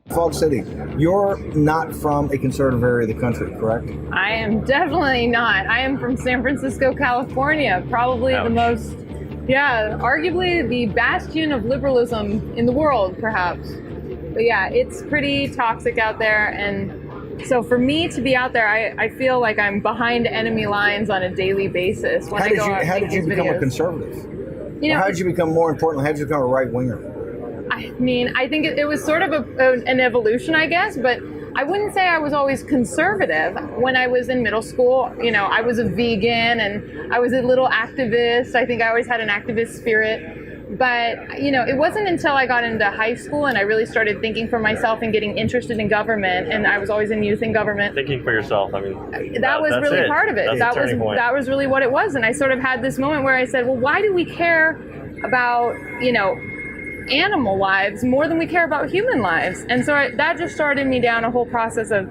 Fog City, you're not from a conservative area of the country, correct? I am definitely not. I am from San Francisco, California, probably the most, arguably the bastion of liberalism in the world, perhaps. But yeah, it's pretty toxic out there. And so for me to be out there, I feel like I'm behind enemy lines on a daily basis. When How did you become a conservative? How did you become, more importantly, how did you become a right-winger? I mean, I think it was sort of an evolution, I guess, but I wouldn't say I was always conservative. When I was in middle school, I was a vegan and I was a little activist. I think I always had an activist spirit. But, it wasn't until I got into high school and I really started thinking for myself and getting interested in government, and I was always in youth and government. Thinking for yourself, I mean, that was really part of it. That was really what it was. And I sort of had this moment where I said, well, why do we care about, animal lives more than we care about human lives? And so that just started me down a whole process of,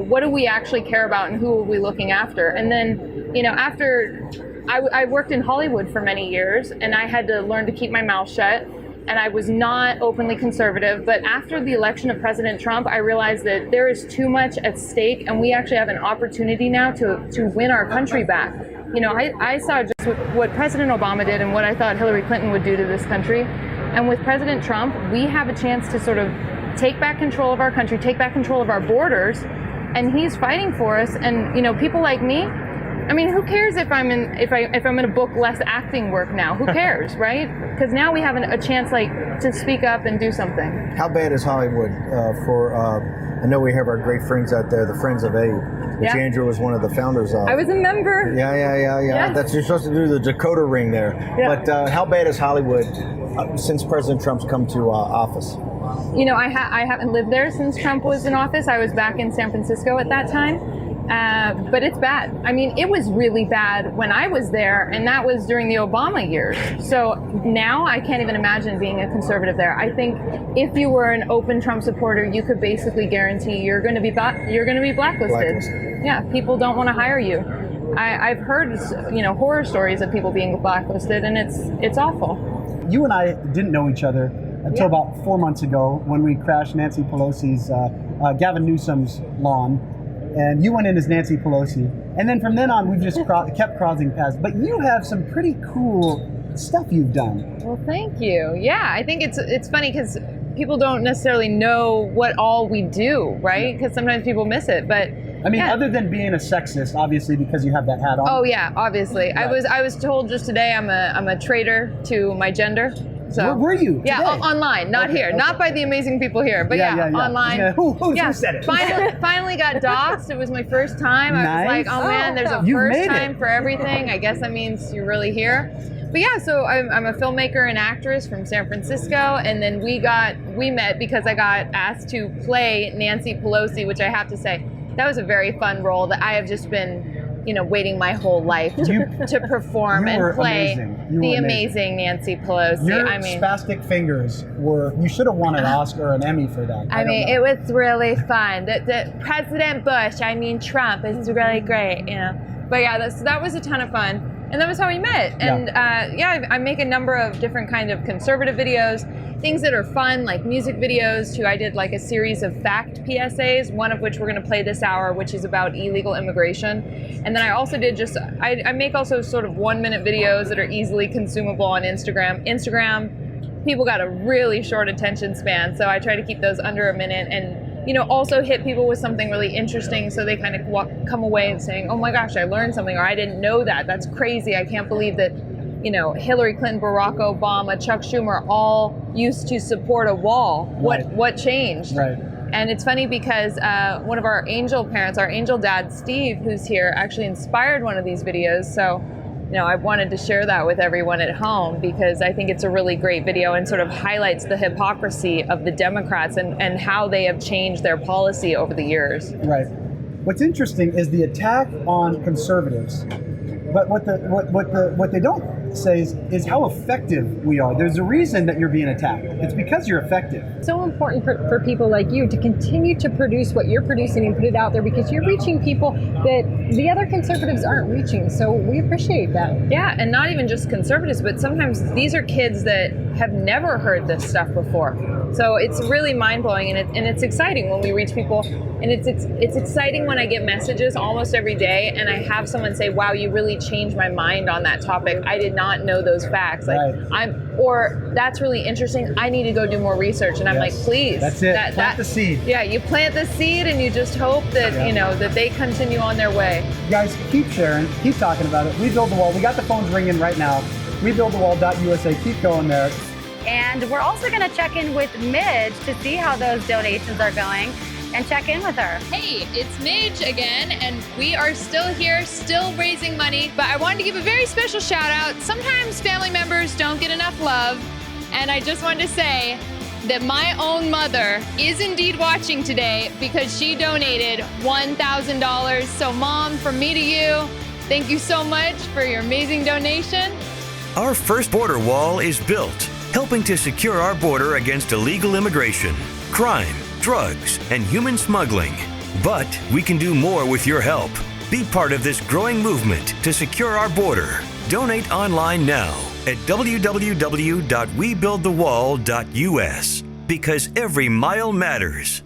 what do we actually care about and who are we looking after? And then, after I worked in Hollywood for many years and I had to learn to keep my mouth shut, and I was not openly conservative. But after the election of President Trump, I realized that there is too much at stake, and we actually have an opportunity now to win our country back. I saw just what President Obama did and what I thought Hillary Clinton would do to this country. And with President Trump, we have a chance to sort of take back control of our country, take back control of our borders, and he's fighting for us. And people like me, I mean, who cares if I'm in a book less acting work now? Who cares, right? Because now we have a chance to speak up and do something. How bad is Hollywood I know we have our great friends out there, the Friends of Aid, which Andrew was one of the founders of. I was a member. Yeah. That's you're supposed to do the Dakota ring there. Yeah. But how bad is Hollywood since President Trump's come to office? I haven't lived there since Trump was in office. I was back in San Francisco at that time. But it's bad. I mean, it was really bad when I was there, and that was during the Obama years. So now I can't even imagine being a conservative there. I think if you were an open Trump supporter, you could basically guarantee you're going to be blacklisted. Yeah, people don't want to hire you. I've heard horror stories of people being blacklisted, and it's awful. You and I didn't know each other until about 4 months ago when we crashed Nancy Pelosi's, Gavin Newsom's lawn. And you went in as Nancy Pelosi. And then from then on, we've just kept crossing paths. But you have some pretty cool stuff you've done. Well, thank you. Yeah, I think it's funny because people don't necessarily know what all we do, right? Because sometimes people miss it. But I mean, other than being a sexist, obviously, because you have that hat on. Oh yeah, obviously. Right. I was told just today I'm a traitor to my gender. So, where were you? Yeah, online, not here, not by the amazing people here, but online. Yeah. Who said it? Finally got doxxed. It was my first time. I was like, oh man, there's a first time for everything. I guess that means you're really here. But yeah, so I'm a filmmaker and actress from San Francisco, and then we met because I got asked to play Nancy Pelosi, which I have to say, that was a very fun role that I have just been waiting my whole life to perform and play the amazing Nancy Pelosi. Your spastic fingers you should have won an Oscar or an Emmy for that. I mean, it was really fun. The President Bush, Trump, is really great, But yeah, that was a ton of fun. And that was how we met. And I make a number of different kind of conservative videos, things that are fun, like music videos, too. I did like a series of fact PSAs, one of which we're going to play this hour, which is about illegal immigration. And then I also did I make also sort of 1-minute videos that are easily consumable on Instagram. People got a really short attention span, so I try to keep those under a minute and also hit people with something really interesting so they kind of come away and saying, oh my gosh, I learned something, or I didn't know that. That's crazy. I can't believe that, Hillary Clinton, Barack Obama, Chuck Schumer all used to support a wall. Right. What changed? Right. And it's funny because one of our angel parents, our angel dad, Steve, who's here, actually inspired one of these videos. So I wanted to share that with everyone at home because I think it's a really great video and sort of highlights the hypocrisy of the Democrats and how they have changed their policy over the years. Right. What's interesting is the attack on conservatives, but what they don't say is how effective we are. There's a reason that you're being attacked. It's because you're effective. It's so important for people like you to continue to produce what you're producing and put it out there because you're reaching people that the other conservatives aren't reaching. So we appreciate that. Yeah, and not even just conservatives, but sometimes these are kids that have never heard this stuff before. So it's really mind-blowing, and it's exciting when we reach people, and it's exciting when I get messages almost every day and I have someone say, wow, you really changed my mind on that topic. I did not know those facts. Like or that's really interesting. I need to go do more research. And I'm like, please. That's it. Plant the seed. Yeah, you plant the seed and you just hope that, that they continue on their way. Guys, keep sharing, keep talking about it. We Build the Wall. We got the phones ringing right now. WeBuildTheWall.usa. Keep going there. And we're also going to check in with Midge to see how those donations are going and check in with her. Hey, it's Midge again, and we are still here, still raising money. But I wanted to give a very special shout out. Sometimes family members don't get enough love, and I just wanted to say that my own mother is indeed watching today because she donated $1,000. So Mom, from me to you, thank you so much for your amazing donation. Our first border wall is built, helping to secure our border against illegal immigration, crime, drugs, and human smuggling. But we can do more with your help. Be part of this growing movement to secure our border. Donate online now at www.webuildthewall.us because every mile matters.